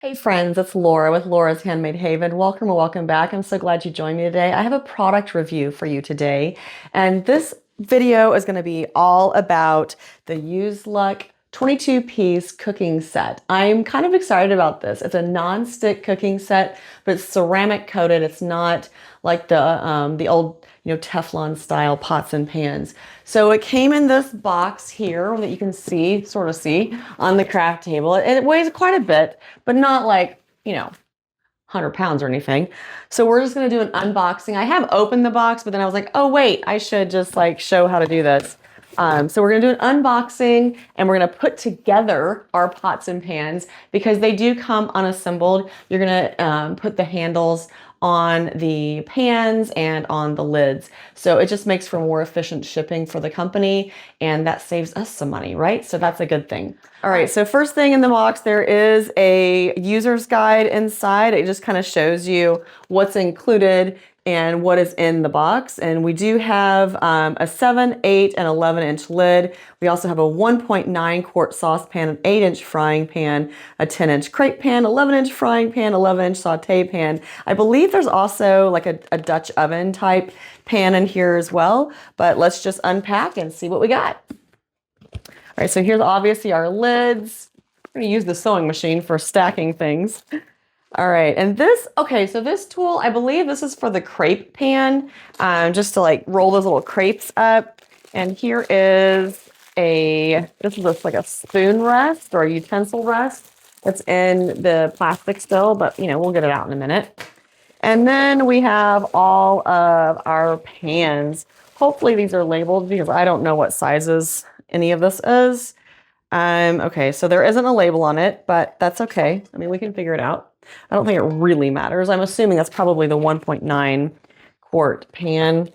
Hey friends, it's Laura with Laura's Handmade Haven. Welcome and welcome back. I'm so glad you joined me today. I have a product review for you today, and this video is going to be all about the USELUCK 22-piece cooking set. I'm kind of excited about this. It's a non-stick cooking set, but it's ceramic coated. It's not like the old Teflon style pots and pans. So it came in this box here that you can see, sort of see on the craft table. It weighs quite a bit, but not like, 100 pounds or anything. So we're just going to do an unboxing. I have opened the box, but then I was like, oh wait, I should just like show how to do this. So we're going to do an unboxing and we're going to put together our pots and pans because they do come unassembled. You're going to put the handles on the pans and on the lids. So it just makes for more efficient shipping for the company, and that saves us some money, right? So that's a good thing. All right, so first thing in the box, there is a user's guide inside. It just kind of shows you what's included and what is in the box. And we do have a 7, 8, and 11-inch lid. We also have a 1.9 quart saucepan, an 8-inch frying pan, a 10-inch crepe pan, 11-inch frying pan, 11-inch saute pan. I believe there's also like a Dutch oven type pan in here as well, but let's just unpack and see what we got. All right, so here's obviously our lids. We're gonna use the sewing machine for stacking things. All right, and this, okay, so this tool, I believe this is for the crepe pan, just to like roll those little crepes up. And here is this is like a spoon rest or a utensil rest. It's in the plastic still, but we'll get it out in a minute. And then we have all of our pans. Hopefully these are labeled because I don't know what sizes any of this is. Okay, so there isn't a label on it, but that's okay. I mean, we can figure it out. I don't think it really matters. I'm assuming that's probably the 1.9 quart pan.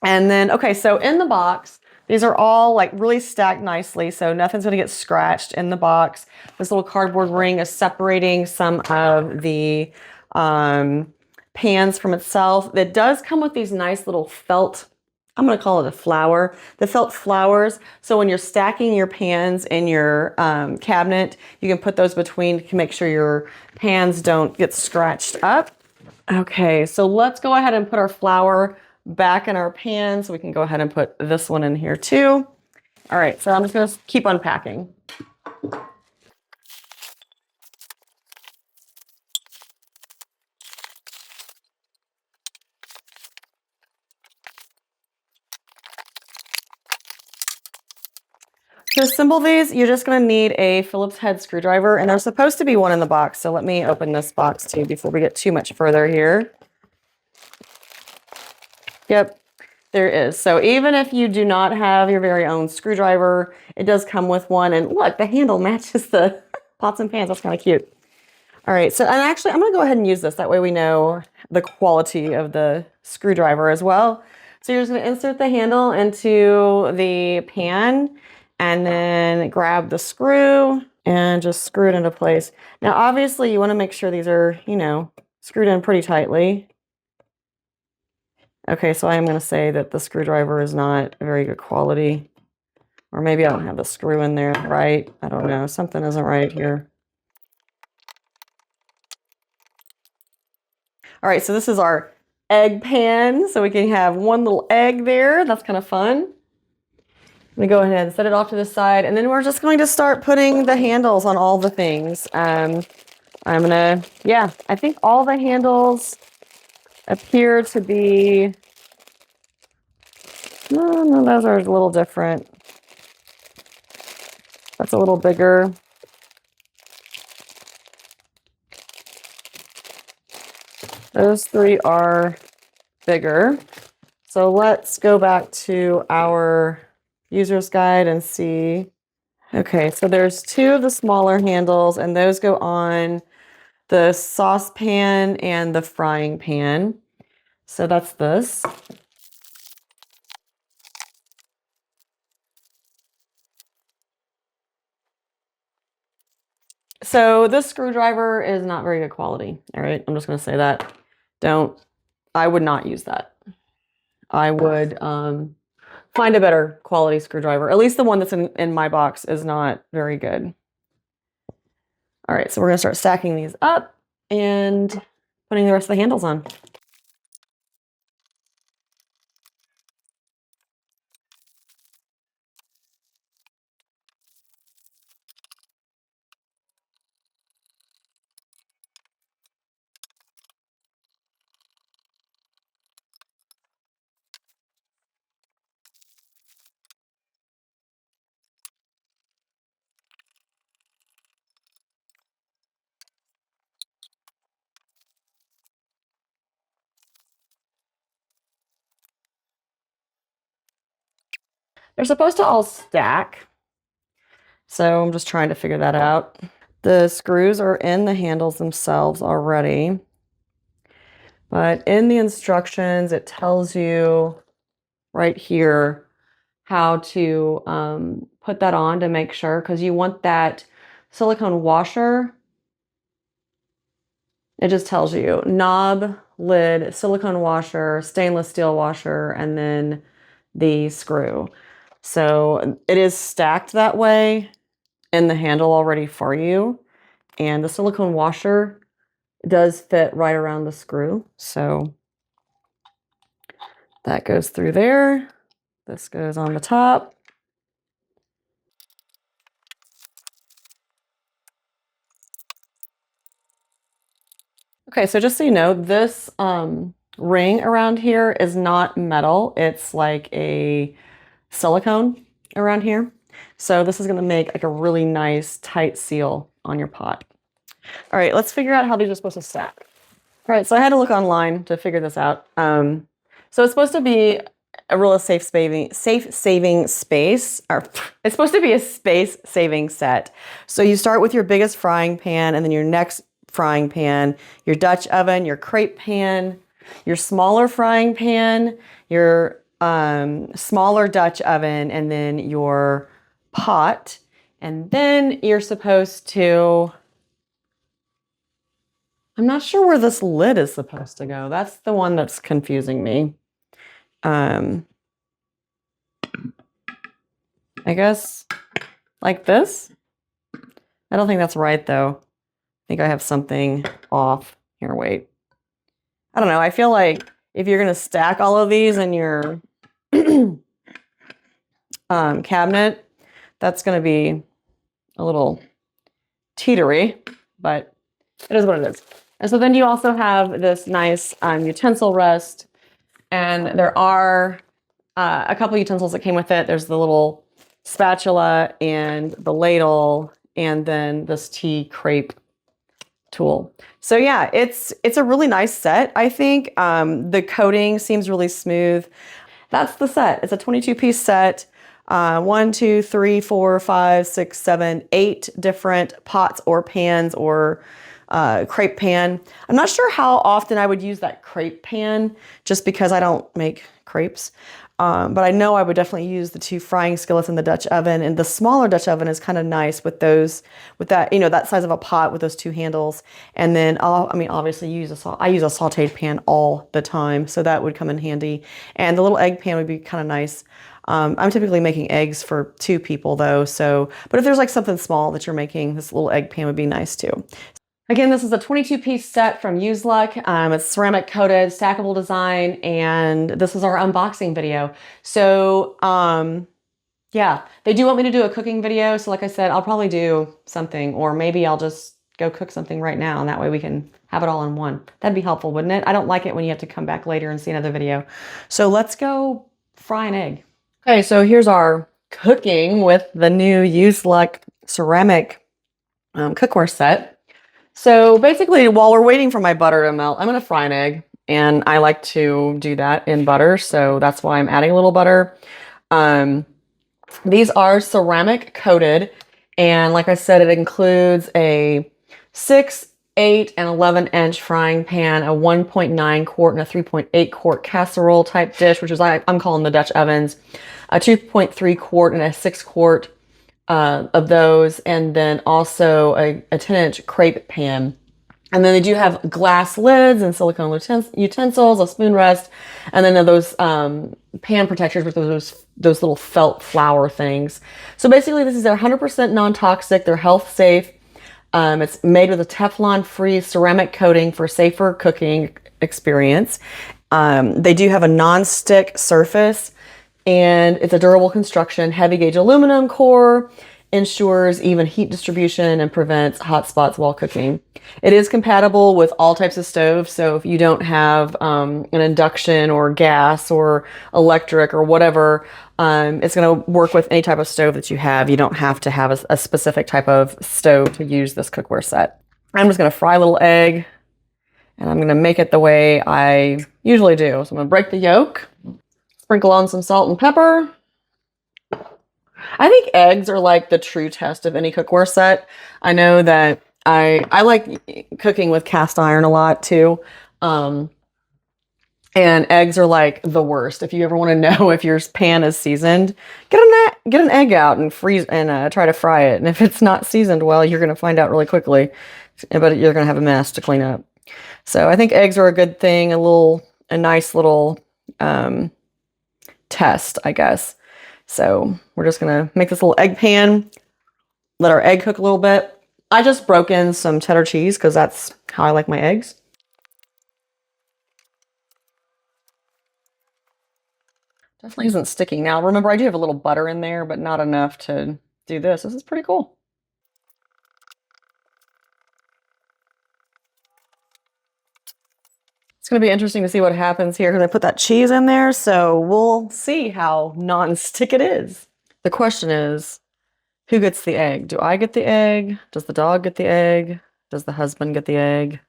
And then, okay, so in the box, these are all like really stacked nicely, so nothing's gonna get scratched in the box. This little cardboard ring is separating some of the pans from itself. It does come with these nice little felt, I'm going to call it a flower, the felt flowers. So when you're stacking your pans in your cabinet, you can put those between to make sure your pans don't get scratched up. Okay, so let's go ahead and put our flour back in our pan. So we can go ahead and put this one in here too. All right, so I'm just going to keep unpacking. To assemble these, you're just going to need a Phillips head screwdriver, and there's supposed to be one in the box. So let me open this box too before we get too much further here. Yep, there is. So even if you do not have your very own screwdriver, it does come with one. And look, the handle matches the pots and pans. That's kind of cute. All right, so and actually I'm going to go ahead and use this. That way we know the quality of the screwdriver as well. So you're just going to insert the handle into the pan and then grab the screw and just screw it into place. Now, obviously you want to make sure these are, screwed in pretty tightly. Okay, so I am going to say that the screwdriver is not very good quality. Or maybe I don't have the screw in there right. I don't know. Something isn't right here. All right, so this is our egg pan. So we can have one little egg there. That's kind of fun. I'm going to go ahead and set it off to the side. And then we're just going to start putting the handles on all the things. I think all the handles appear to be, no, those are a little different. That's a little bigger. Those three are bigger. So let's go back to our user's guide and see. Okay, so there's two of the smaller handles, and those go on the saucepan and the frying pan. So that's this. So this screwdriver is not very good quality. All right, I'm just going to say that. I would not use that. I would find a better quality screwdriver. At least the one that's in my box is not very good. All right, so we're gonna start stacking these up and putting the rest of the handles on. They're supposed to all stack, so I'm just trying to figure that out. The screws are in the handles themselves already, but in the instructions, it tells you right here how to put that on to make sure, because you want that silicone washer. It just tells you knob, lid, silicone washer, stainless steel washer, and then the screw. So it is stacked that way in the handle already for you. And the silicone washer does fit right around the screw. So that goes through there. This goes on the top. Okay, so just so you know, this ring around here is not metal. It's like a silicone around here. So this is gonna make like a really nice tight seal on your pot. All right, let's figure out how these are supposed to stack. All right, so I had to look online to figure this out. So it's supposed to be a real safe saving space, or it's supposed to be a space saving set. So you start with your biggest frying pan, and then your next frying pan, your Dutch oven, your crepe pan, your smaller frying pan, your smaller Dutch oven, and then your pot. And then you're supposed to, I'm not sure where this lid is supposed to go. That's the one that's confusing me. I guess like this. I don't think that's right though. I think I have something off. Here, wait. I don't know. I feel like if you're gonna stack all of these in your cabinet, that's gonna be a little teetery, but it is what it is. And so then you also have this nice utensil rest, and there are a couple utensils that came with it. There's the little spatula and the ladle, and then this tea crepe tool. So yeah, it's a really nice set, I think. The coating seems really smooth. That's the set. It's a 22-piece set. 1, 2, 3, 4, 5, 6, 7, 8 different pots or pans or crepe pan. I'm not sure how often I would use that crepe pan just because I don't make crepes. But I know I would definitely use the 2 frying skillets in the Dutch oven, and the smaller Dutch oven is kind of nice with those, with that, you know, that size of a pot with those 2 handles. And then I mean, obviously I use a sauteed pan all the time, so that would come in handy. And the little egg pan would be kind of nice. I'm typically making eggs for 2 people though, so, but if there's like something small that you're making, this little egg pan would be nice too. Again, this is a 22-piece set from USELUCK. It's ceramic coated, stackable design, and this is our unboxing video. So yeah, they do want me to do a cooking video. So like I said, I'll probably do something, or maybe I'll just go cook something right now, and that way we can have it all in one. That'd be helpful, wouldn't it? I don't like it when you have to come back later and see another video. So let's go fry an egg. Okay, so here's our cooking with the new USELUCK ceramic cookware set. So basically, while we're waiting for my butter to melt, I'm going to fry an egg, and I like to do that in butter, so that's why I'm adding a little butter. These are ceramic coated, and like I said, it includes a 6, 8, and 11-inch frying pan, a 1.9 quart and a 3.8 quart casserole type dish, which is I'm calling the Dutch ovens, a 2.3 quart and a 6 quart of those, and then also a 10-inch crepe pan. And then they do have glass lids and silicone utensils, a spoon rest, and then those pan protectors with those little felt flower things. So basically, this is 100% non-toxic. They're health safe. It's made with a Teflon-free ceramic coating for safer cooking experience. They do have a non-stick surface, and it's a durable construction. Heavy gauge aluminum core ensures even heat distribution and prevents hot spots while cooking. It is compatible with all types of stoves, so if you don't have an induction or gas or electric or whatever, it's going to work with any type of stove that you have. You don't have to have a specific type of stove to use this cookware set. I'm just going to fry a little egg, and I'm going to make it the way I usually do. So I'm going to break the yolk, sprinkle on some salt and pepper. I think eggs are like the true test of any cookware set. I know that I like cooking with cast iron a lot too. And eggs are like the worst. If you ever want to know if your pan is seasoned, get an egg out and freeze and try to fry it. And if it's not seasoned well, you're going to find out really quickly, but you're going to have a mess to clean up. So I think eggs are a good thing, a nice little test, I guess. So we're just gonna make this little egg pan, let our egg cook a little bit. I just broke in some cheddar cheese because that's how I like my eggs. Definitely isn't sticking. Now remember, I do have a little butter in there, but not enough to do this. This is pretty cool. It's going to be interesting to see what happens here because I put that cheese in there, so we'll see how non-stick it is. The question is, who gets the egg? Do I get the egg? Does the dog get the egg? Does the husband get the egg?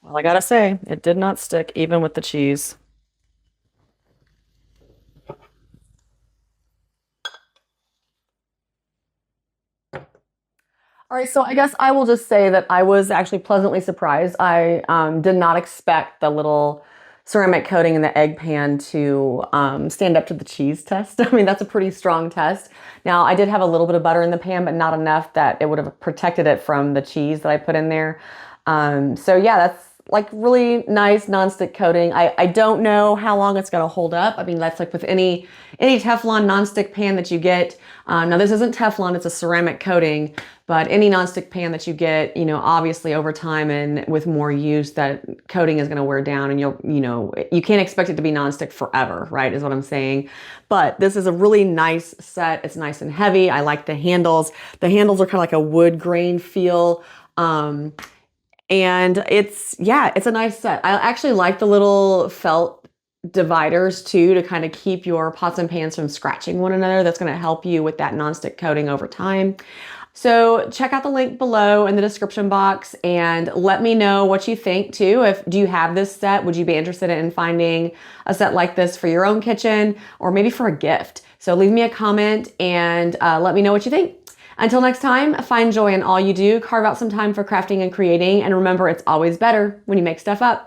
Well, I gotta say, it did not stick even with the cheese. All right, so I guess I will just say that I was actually pleasantly surprised. I did not expect the little ceramic coating in the egg pan to stand up to the cheese test. I mean, that's a pretty strong test. Now, I did have a little bit of butter in the pan, but not enough that it would have protected it from the cheese that I put in there. So yeah, that's like really nice nonstick coating. I don't know how long it's going to hold up. I mean, that's like with any Teflon nonstick pan that you get. Now this isn't Teflon, it's a ceramic coating, but any nonstick pan that you get, obviously over time and with more use, that coating is going to wear down, and you can't expect it to be nonstick forever, right? Is what I'm saying. But this is a really nice set. It's nice and heavy. I like the handles. The handles are kind of like a wood grain feel. And it's a nice set. I actually like the little felt dividers too, to kind of keep your pots and pans from scratching one another. That's going to help you with that nonstick coating over time. So check out the link below in the description box and let me know what you think too. Do you have this set? Would you be interested in finding a set like this for your own kitchen or maybe for a gift? So leave me a comment and let me know what you think. Until next time, find joy in all you do, carve out some time for crafting and creating, and remember, it's always better when you make stuff up.